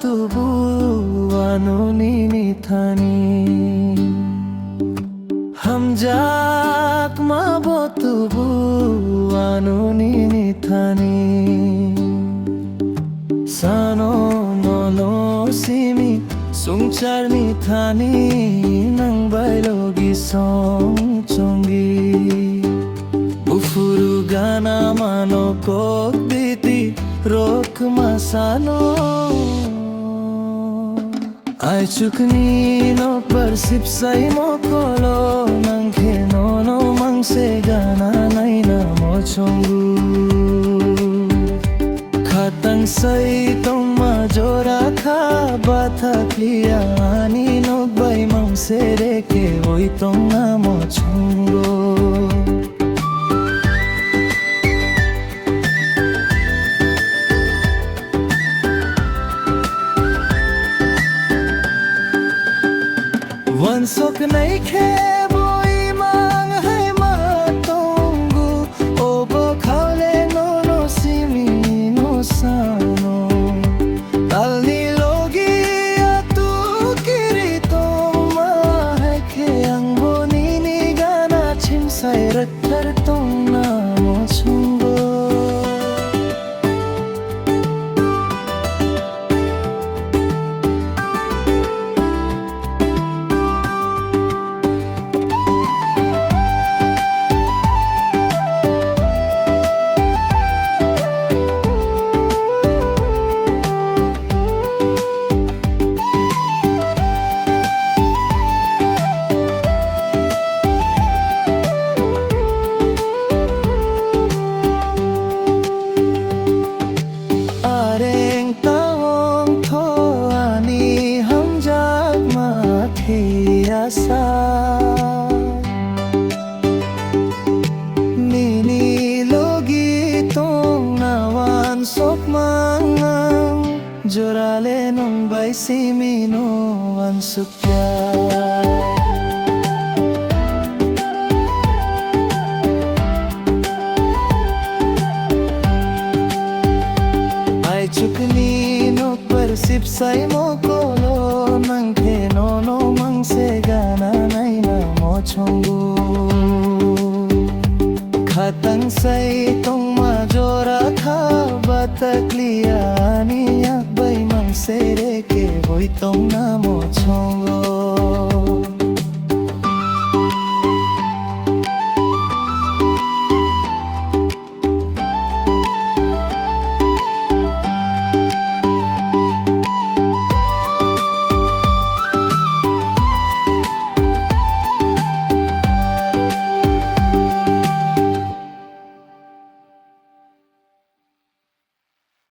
tubu anu nini thani hamjak ma botubu anu nini thani sano nolo simi sungchar ni thani nang bailogi song chongi bufuru gana mano kok diti rok masano ai chukni no persip sai mo kolo nang kheno no mangse gana nai na mo chongu khatang sai tong ma jora kha batha klia ani no bai mangse re ke oi tong na mo chongo wan sok nai khe boi mang hai ma tongu obo khale no no simi no sano talni logi atu kiri to ma hai khe ang boni ni gana chim sai ratar tong na mo chungo asa nini logi tong nawan sok mangang jorale nong bai simi no wan sukya ai chukni no persip sai mo kolo nang kheno no mangse gana nai na mo chongu khatang sai tong ma jora kha bataklia ni yak bai mangse re ke hoi tong na mo chongo